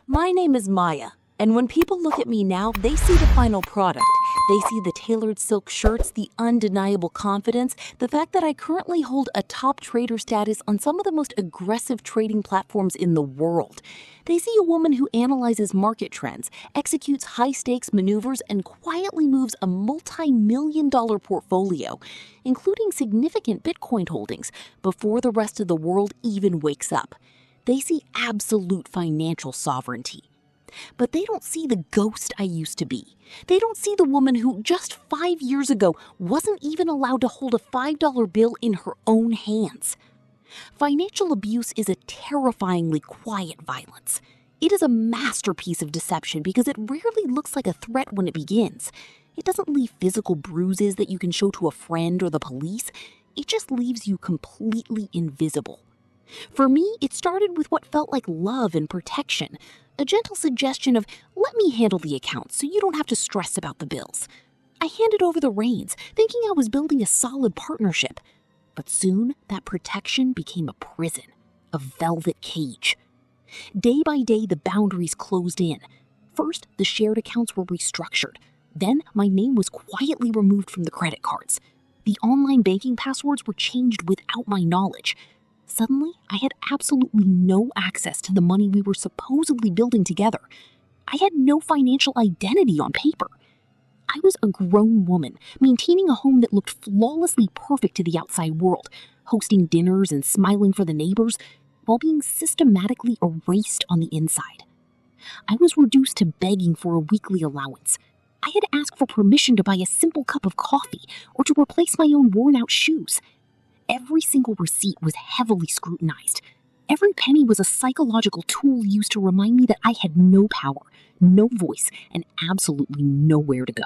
My name is Maya, and when people look at me now, they see the final product. They see the tailored silk shirts, the undeniable confidence, the fact that I currently hold a top trader status on some of the most aggressive trading platforms in the world. They see a woman who analyzes market trends, executes high-stakes maneuvers, and quietly moves a multi-million-dollar portfolio, including significant Bitcoin holdings, before the rest of the world even wakes up. They see absolute financial sovereignty. But they don't see the ghost I used to be. They don't see the woman who just 5 years ago wasn't even allowed to hold a $5 bill in her own hands. Financial abuse is a terrifyingly quiet violence. It is a masterpiece of deception because it rarely looks like a threat when it begins. It doesn't leave physical bruises that you can show to a friend or the police. It just leaves you completely invisible. For me, it started with what felt like love and protection, a gentle suggestion of, let me handle the accounts so you don't have to stress about the bills. I handed over the reins, thinking I was building a solid partnership. But soon, that protection became a prison, a velvet cage. Day by day, the boundaries closed in. First, the shared accounts were restructured. Then, my name was quietly removed from the credit cards. The online banking passwords were changed without my knowledge. Suddenly, I had absolutely no access to the money we were supposedly building together. I had no financial identity on paper. I was a grown woman, maintaining a home that looked flawlessly perfect to the outside world, hosting dinners and smiling for the neighbors, while being systematically erased on the inside. I was reduced to begging for a weekly allowance. I had asked for permission to buy a simple cup of coffee or to replace my own worn-out shoes. Every single receipt was heavily scrutinized. Every penny was a psychological tool used to remind me that I had no power, no voice, and absolutely nowhere to go.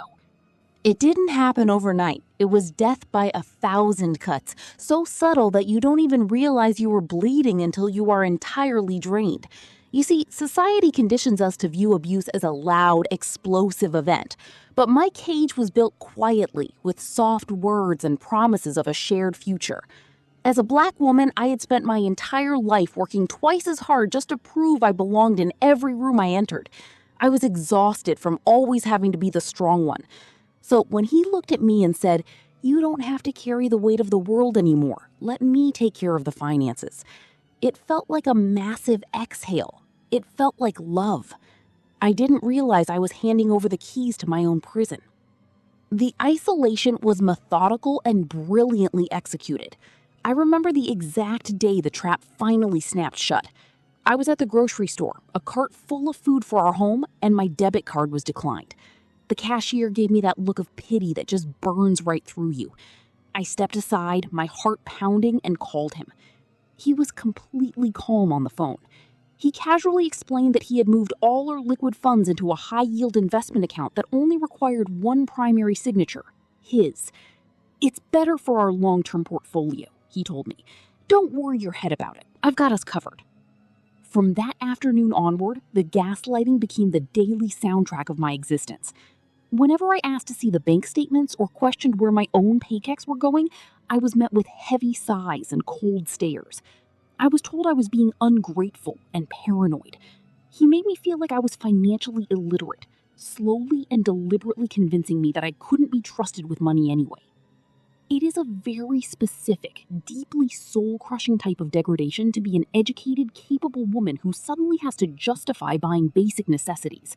It didn't happen overnight. It was death by 1,000 cuts, so subtle that you don't even realize you were bleeding until you are entirely drained. You see, society conditions us to view abuse as a loud, explosive event. But my cage was built quietly, with soft words and promises of a shared future. As a Black woman, I had spent my entire life working twice as hard just to prove I belonged in every room I entered. I was exhausted from always having to be the strong one. So when he looked at me and said, "You don't have to carry the weight of the world anymore. Let me take care of the finances," it felt like a massive exhale. It felt like love. I didn't realize I was handing over the keys to my own prison. The isolation was methodical and brilliantly executed. I remember the exact day the trap finally snapped shut. I was at the grocery store, a cart full of food for our home, and my debit card was declined. The cashier gave me that look of pity that just burns right through you. I stepped aside, my heart pounding, and called him. He was completely calm on the phone. He casually explained that he had moved all our liquid funds into a high-yield investment account that only required one primary signature, his. "It's better for our long-term portfolio," he told me. "Don't worry your head about it. I've got us covered." From that afternoon onward, the gaslighting became the daily soundtrack of my existence. Whenever I asked to see the bank statements or questioned where my own paychecks were going, I was met with heavy sighs and cold stares. I was told I was being ungrateful and paranoid. He made me feel like I was financially illiterate, slowly and deliberately convincing me that I couldn't be trusted with money anyway. It is a very specific, deeply soul-crushing type of degradation to be an educated, capable woman who suddenly has to justify buying basic necessities.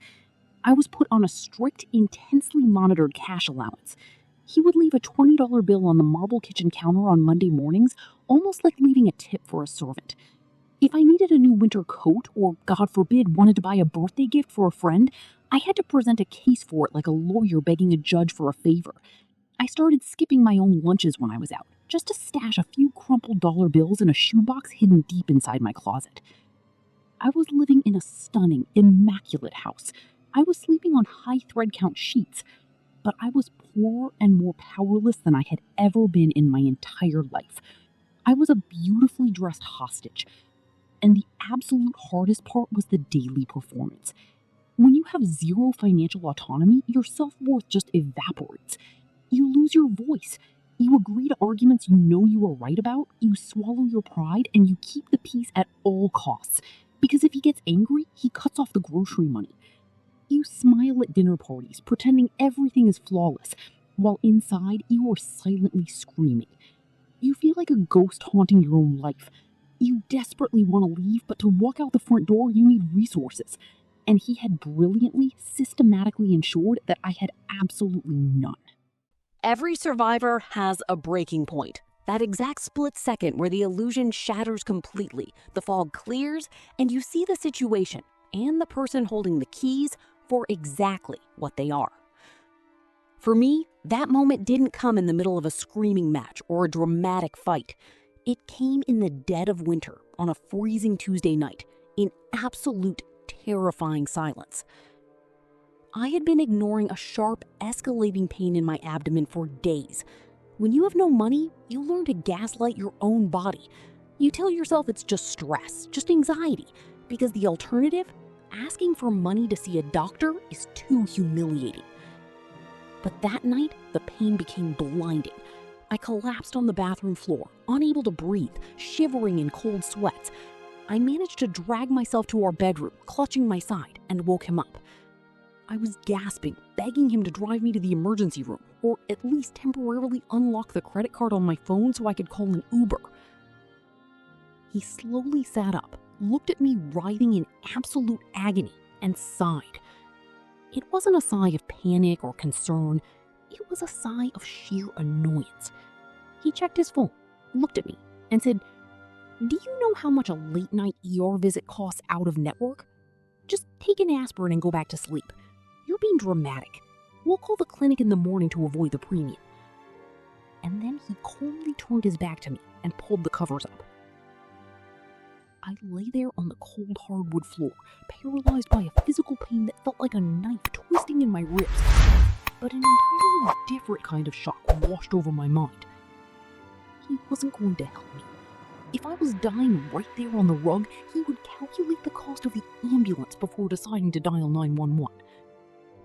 I was put on a strict, intensely monitored cash allowance. He would leave a $20 bill on the marble kitchen counter on Monday mornings, almost like leaving a tip for a servant. If I needed a new winter coat or, God forbid, wanted to buy a birthday gift for a friend, I had to present a case for it like a lawyer begging a judge for a favor. I started skipping my own lunches when I was out, just to stash a few crumpled dollar bills in a shoebox hidden deep inside my closet. I was living in a stunning, immaculate house. I was sleeping on high thread count sheets, but I was poorer and more powerless than I had ever been in my entire life. I was a beautifully dressed hostage, and the absolute hardest part was the daily performance. When you have zero financial autonomy, your self-worth just evaporates. You lose your voice. You agree to arguments you know you are right about, you swallow your pride, and you keep the peace at all costs. Because if he gets angry, he cuts off the grocery money. You smile at dinner parties, pretending everything is flawless, while inside you are silently screaming. You feel like a ghost haunting your own life. You desperately want to leave, but to walk out the front door, you need resources. And he had brilliantly, systematically ensured that I had absolutely none. Every survivor has a breaking point. That exact split second where the illusion shatters completely, the fog clears, and you see the situation and the person holding the keys for exactly what they are. For me, that moment didn't come in the middle of a screaming match or a dramatic fight. It came in the dead of winter on a freezing Tuesday night, in absolute terrifying silence. I had been ignoring a sharp, escalating pain in my abdomen for days. When you have no money, you learn to gaslight your own body. You tell yourself it's just stress, just anxiety, because the alternative, asking for money to see a doctor, is too humiliating. But that night, the pain became blinding. I collapsed on the bathroom floor, unable to breathe, shivering in cold sweats. I managed to drag myself to our bedroom, clutching my side, and woke him up. I was gasping, begging him to drive me to the emergency room, or at least temporarily unlock the credit card on my phone so I could call an Uber. He slowly sat up, looked at me writhing in absolute agony, and sighed. It wasn't a sigh of panic or concern. It was a sigh of sheer annoyance. He checked his phone, looked at me, and said, "Do you know how much a late-night ER visit costs out of network? Just take an aspirin and go back to sleep. You're being dramatic. We'll call the clinic in the morning to avoid the premium." And then he calmly turned his back to me and pulled the covers up. I lay there on the cold hardwood floor, paralyzed by a physical pain that felt like a knife twisting in my ribs. But an entirely different kind of shock washed over my mind. He wasn't going to help me. If I was dying right there on the rug, he would calculate the cost of the ambulance before deciding to dial 911.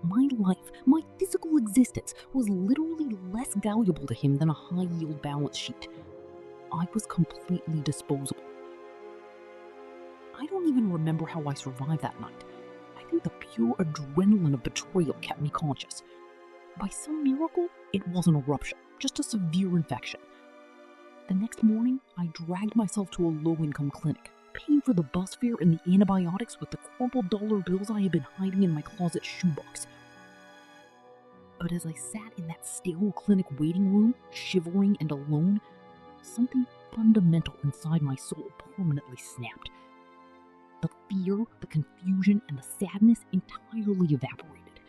My life, my physical existence, was literally less valuable to him than a high-yield balance sheet. I was completely disposable. I don't even remember how I survived that night. I think the pure adrenaline of betrayal kept me conscious. By some miracle, it wasn't a rupture, just a severe infection. The next morning, I dragged myself to a low-income clinic, paying for the bus fare and the antibiotics with the crumpled dollar bills I had been hiding in my closet shoebox. But as I sat in that sterile clinic waiting room, shivering and alone, something fundamental inside my soul permanently snapped. The fear, the confusion, and the sadness entirely evaporated.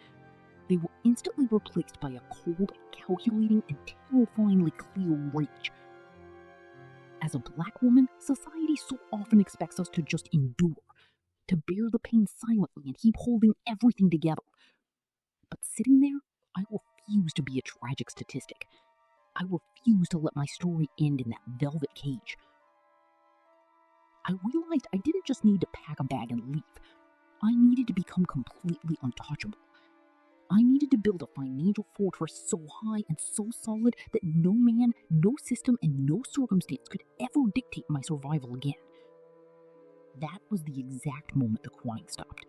They were instantly replaced by a cold, calculating, and terrifyingly clear rage. As a Black woman, society so often expects us to just endure, to bear the pain silently and keep holding everything together. But sitting there, I refused to be a tragic statistic. I refused to let my story end in that velvet cage. I realized I didn't just need to pack a bag and leave. I needed to become completely untouchable. I needed to build a financial fortress so high and so solid that no man, no system, and no circumstance could ever dictate my survival again. That was the exact moment the crying stopped.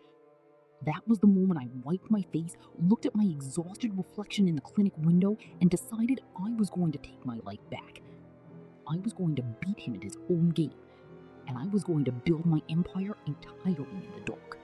That was the moment I wiped my face, looked at my exhausted reflection in the clinic window, and decided I was going to take my life back. I was going to beat him at his own game, and I was going to build my empire entirely in the dark.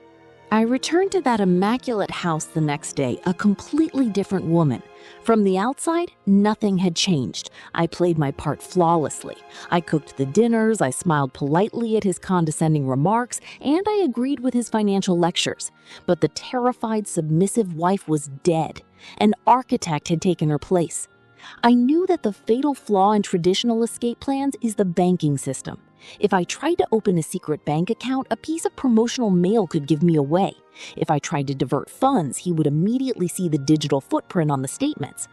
I returned to that immaculate house the next day, a completely different woman. From the outside, nothing had changed. I played my part flawlessly. I cooked the dinners, I smiled politely at his condescending remarks, and I agreed with his financial lectures. But the terrified, submissive wife was dead. An architect had taken her place. I knew that the fatal flaw in traditional escape plans is the banking system. If I tried to open a secret bank account, a piece of promotional mail could give me away. If I tried to divert funds, he would immediately see the digital footprint on the statements.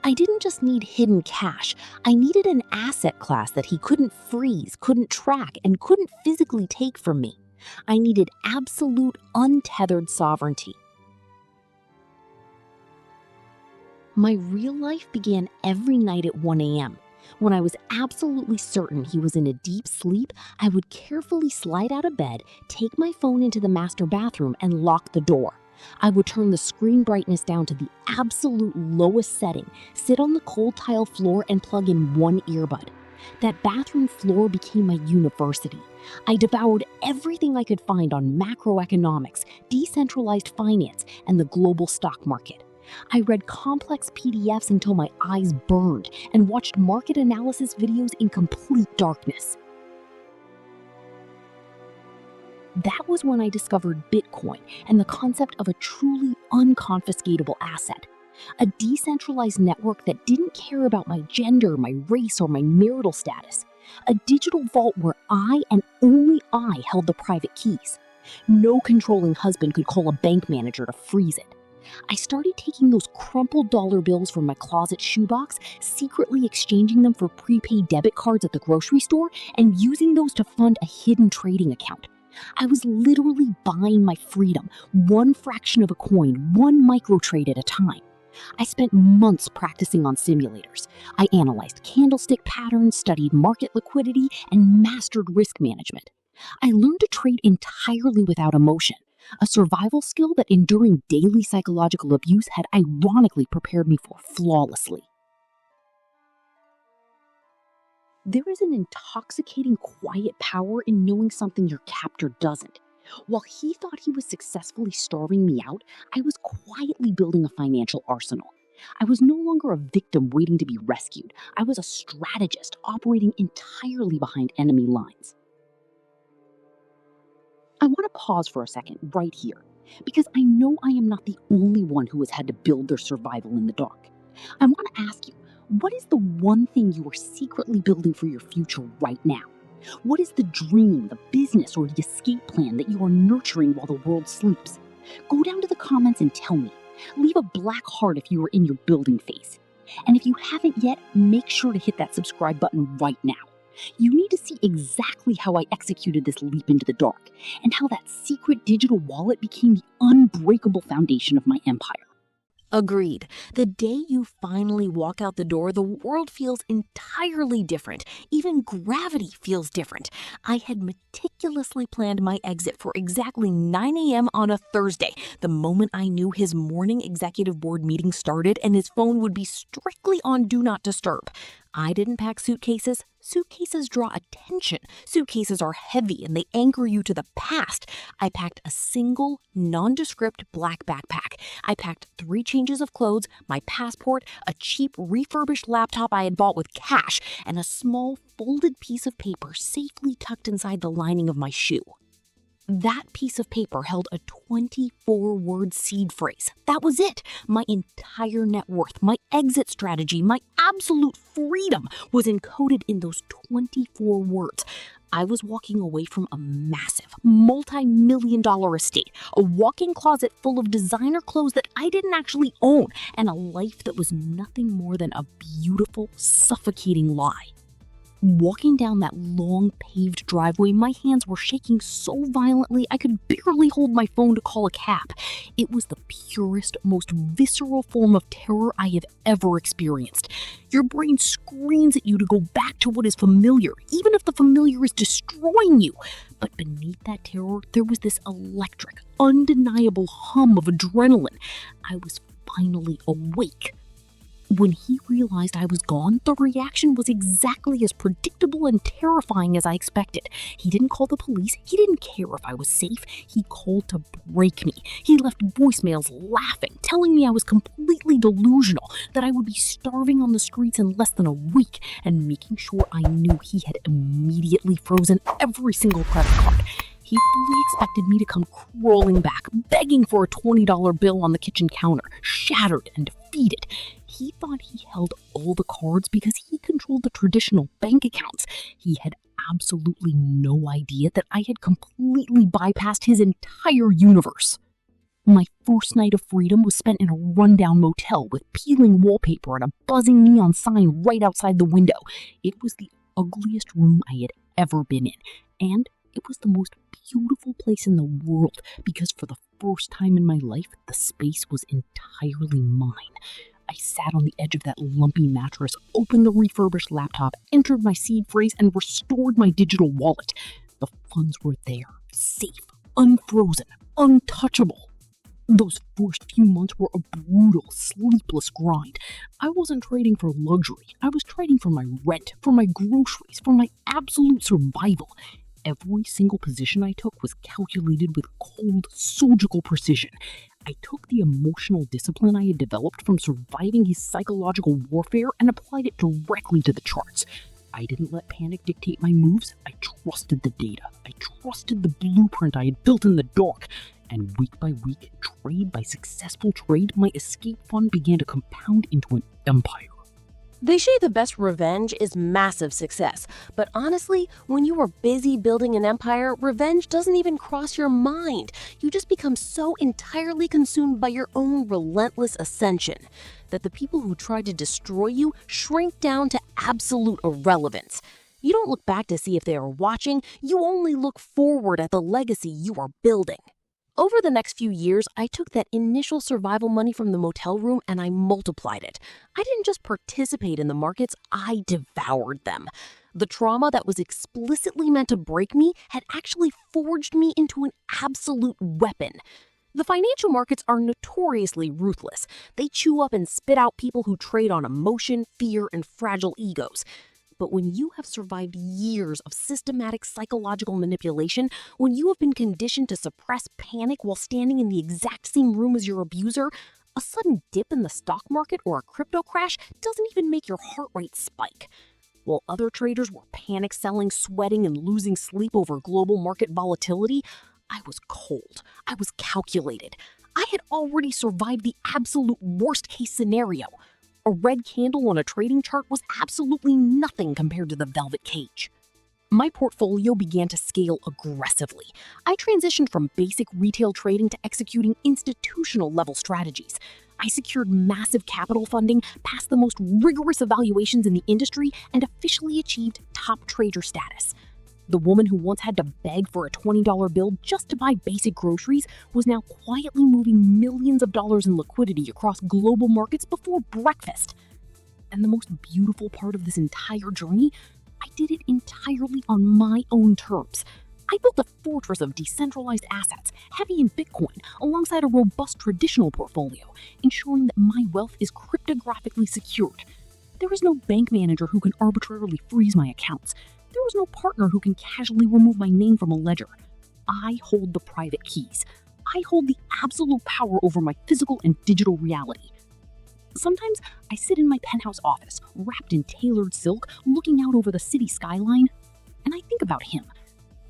I didn't just need hidden cash. I needed an asset class that he couldn't freeze, couldn't track, and couldn't physically take from me. I needed absolute, untethered sovereignty. My real life began every night at 1 a.m. When I was absolutely certain he was in a deep sleep, I would carefully slide out of bed, take my phone into the master bathroom, and lock the door. I would turn the screen brightness down to the absolute lowest setting, sit on the cold tile floor, and plug in one earbud. That bathroom floor became my university. I devoured everything I could find on macroeconomics, decentralized finance, and the global stock market. I read complex PDFs until my eyes burned and watched market analysis videos in complete darkness. That was when I discovered Bitcoin and the concept of a truly unconfiscatable asset. A decentralized network that didn't care about my gender, my race, or my marital status. A digital vault where I and only I held the private keys. No controlling husband could call a bank manager to freeze it. I started taking those crumpled dollar bills from my closet shoebox, secretly exchanging them for prepaid debit cards at the grocery store, and using those to fund a hidden trading account. I was literally buying my freedom, one fraction of a coin, one microtrade at a time. I spent months practicing on simulators. I analyzed candlestick patterns, studied market liquidity, and mastered risk management. I learned to trade entirely without emotion, a survival skill that enduring daily psychological abuse had ironically prepared me for flawlessly. There is an intoxicating quiet power in knowing something your captor doesn't. While he thought he was successfully starving me out, I was quietly building a financial arsenal. I was no longer a victim waiting to be rescued. I was a strategist operating entirely behind enemy lines. I want to pause for a second right here, because I know I am not the only one who has had to build their survival in the dark. I want to ask you, what is the one thing you are secretly building for your future right now? What is the dream, the business, or the escape plan that you are nurturing while the world sleeps? Go down to the comments and tell me. Leave a black heart if you are in your building phase. And if you haven't yet, make sure to hit that subscribe button right now. You need to see exactly how I executed this leap into the dark, and how that secret digital wallet became the unbreakable foundation of my empire. Agreed. The day you finally walk out the door, the world feels entirely different. Even gravity feels different. I had meticulously planned my exit for exactly 9 a.m. on a Thursday, the moment I knew his morning executive board meeting started and his phone would be strictly on Do Not Disturb. I didn't pack suitcases. Suitcases draw attention. Suitcases are heavy and they anchor you to the past. I packed a single, nondescript black backpack. I packed 3 changes of clothes, my passport, a cheap refurbished laptop I had bought with cash, and a small folded piece of paper safely tucked inside the lining of my shoe. That piece of paper held a 24-word seed phrase. That was it. My entire net worth, my exit strategy, my absolute freedom was encoded in those 24 words. I was walking away from a massive, multi-million-dollar estate, a walk-in closet full of designer clothes that I didn't actually own, and a life that was nothing more than a beautiful, suffocating lie. Walking down that long paved driveway, my hands were shaking so violently I could barely hold my phone to call a cab. It was the purest, most visceral form of terror I have ever experienced. Your brain screams at you to go back to what is familiar, even if the familiar is destroying you. But beneath that terror, there was this electric, undeniable hum of adrenaline. I was finally awake. When he realized I was gone, the reaction was exactly as predictable and terrifying as I expected. He didn't call the police. He didn't care if I was safe. He called to break me. He left voicemails laughing, telling me I was completely delusional, that I would be starving on the streets in less than a week, and making sure I knew he had immediately frozen every single credit card. He fully expected me to come crawling back, begging for a $20 bill on the kitchen counter, shattered and defeated. He thought he held all the cards because he controlled the traditional bank accounts. He had absolutely no idea that I had completely bypassed his entire universe. My first night of freedom was spent in a rundown motel with peeling wallpaper and a buzzing neon sign right outside the window. It was the ugliest room I had ever been in, and it was the most beautiful place in the world because for the first time in my life, the space was entirely mine. I sat on the edge of that lumpy mattress, opened the refurbished laptop, entered my seed phrase, and restored my digital wallet. The funds were there, safe, unfrozen, untouchable. Those first few months were a brutal, sleepless grind. I wasn't trading for luxury. I was trading for my rent, for my groceries, for my absolute survival. Every single position I took was calculated with cold, surgical precision. I took the emotional discipline I had developed from surviving his psychological warfare and applied it directly to the charts. I didn't let panic dictate my moves. I trusted the data. I trusted the blueprint I had built in the dark. And week by week, trade by successful trade, my escape fund began to compound into an empire. They say the best revenge is massive success, but honestly, when you are busy building an empire, revenge doesn't even cross your mind. You just become so entirely consumed by your own relentless ascension that the people who try to destroy you shrink down to absolute irrelevance. You don't look back to see if they are watching, you only look forward at the legacy you are building. Over the next few years, I took that initial survival money from the motel room and I multiplied it. I didn't just participate in the markets, I devoured them. The trauma that was explicitly meant to break me had actually forged me into an absolute weapon. The financial markets are notoriously ruthless. They chew up and spit out people who trade on emotion, fear, and fragile egos. But when you have survived years of systematic psychological manipulation, when you have been conditioned to suppress panic while standing in the exact same room as your abuser, a sudden dip in the stock market or a crypto crash doesn't even make your heart rate spike. While other traders were panic selling, sweating, and losing sleep over global market volatility, I was cold. I was calculated. I had already survived the absolute worst-case scenario. A red candle on a trading chart was absolutely nothing compared to the velvet cage. My portfolio began to scale aggressively. I transitioned from basic retail trading to executing institutional-level strategies. I secured massive capital funding, passed the most rigorous evaluations in the industry, and officially achieved top trader status. The woman who once had to beg for a $20 bill just to buy basic groceries was now quietly moving millions of dollars in liquidity across global markets before breakfast. And the most beautiful part of this entire journey, I did it entirely on my own terms. I built a fortress of decentralized assets, heavy in Bitcoin, alongside a robust traditional portfolio, ensuring that my wealth is cryptographically secured. There is no bank manager who can arbitrarily freeze my accounts. There is no partner who can casually remove my name from a ledger. I hold the private keys. I hold the absolute power over my physical and digital reality. Sometimes I sit in my penthouse office, wrapped in tailored silk, looking out over the city skyline, and I think about him.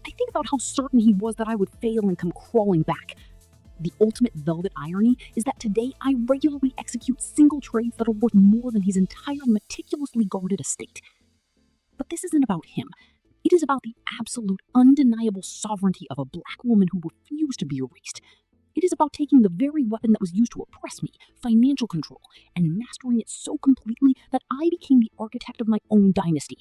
I think about how certain he was that I would fail and come crawling back. The ultimate velvet irony is that today I regularly execute single trades that are worth more than his entire meticulously guarded estate. But this isn't about him. It is about the absolute, undeniable sovereignty of a black woman who refused to be erased. It is about taking the very weapon that was used to oppress me, financial control, and mastering it so completely that I became the architect of my own dynasty.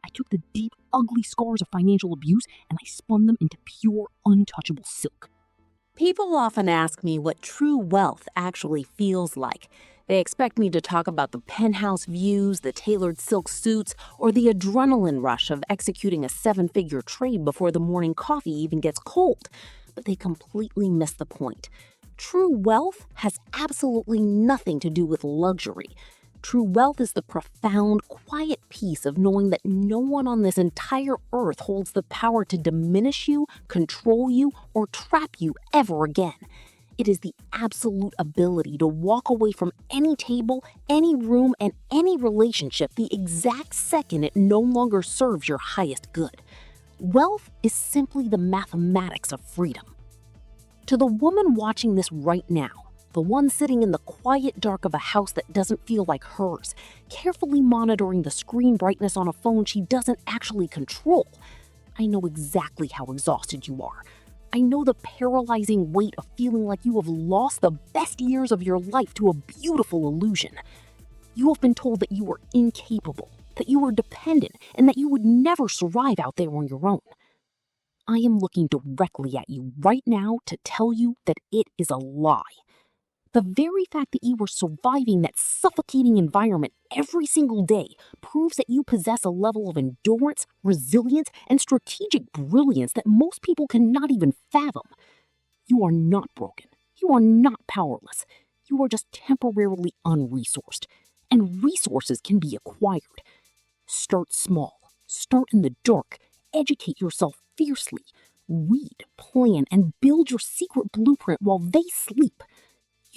I took the deep, ugly scars of financial abuse and I spun them into pure, untouchable silk. People often ask me what true wealth actually feels like. They expect me to talk about the penthouse views, the tailored silk suits, or the adrenaline rush of executing a 7-figure trade before the morning coffee even gets cold. But they completely miss the point. True wealth has absolutely nothing to do with luxury. True wealth is the profound, quiet peace of knowing that no one on this entire earth holds the power to diminish you, control you, or trap you ever again. It is the absolute ability to walk away from any table, any room, and any relationship the exact second it no longer serves your highest good. Wealth is simply the mathematics of freedom. To the woman watching this right now, the one sitting in the quiet dark of a house that doesn't feel like hers, carefully monitoring the screen brightness on a phone she doesn't actually control, I know exactly how exhausted you are. I know the paralyzing weight of feeling like you have lost the best years of your life to a beautiful illusion. You have been told that you are incapable, that you are dependent, and that you would never survive out there on your own. I am looking directly at you right now to tell you that it is a lie. The very fact that you are surviving that suffocating environment every single day proves that you possess a level of endurance, resilience, and strategic brilliance that most people cannot even fathom. You are not broken. You are not powerless. You are just temporarily unresourced. And resources can be acquired. Start small. Start in the dark. Educate yourself fiercely. Read, plan, and build your secret blueprint while they sleep.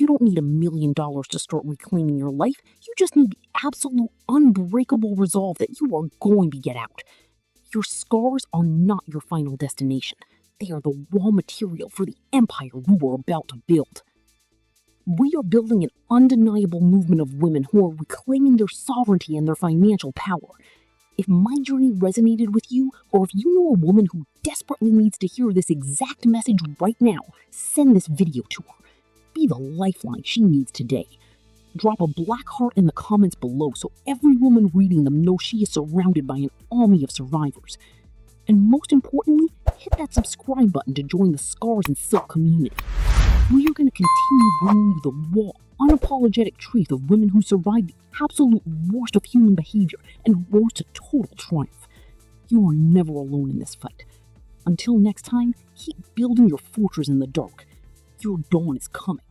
You don't need $1 million to start reclaiming your life. You just need the absolute unbreakable resolve that you are going to get out. Your scars are not your final destination. They are the raw material for the empire you are about to build. We are building an undeniable movement of women who are reclaiming their sovereignty and their financial power. If my journey resonated with you, or if you know a woman who desperately needs to hear this exact message right now, send this video to her. Be the lifeline she needs today. Drop a black heart in the comments below so every woman reading them knows she is surrounded by an army of survivors. And most importantly, hit that subscribe button to join the Scars and Silk community. We are going to continue bringing you the raw, unapologetic truth of women who survived the absolute worst of human behavior and rose to total triumph. You are never alone in this fight. Until next time, keep building your fortress in the dark. Your dawn is coming.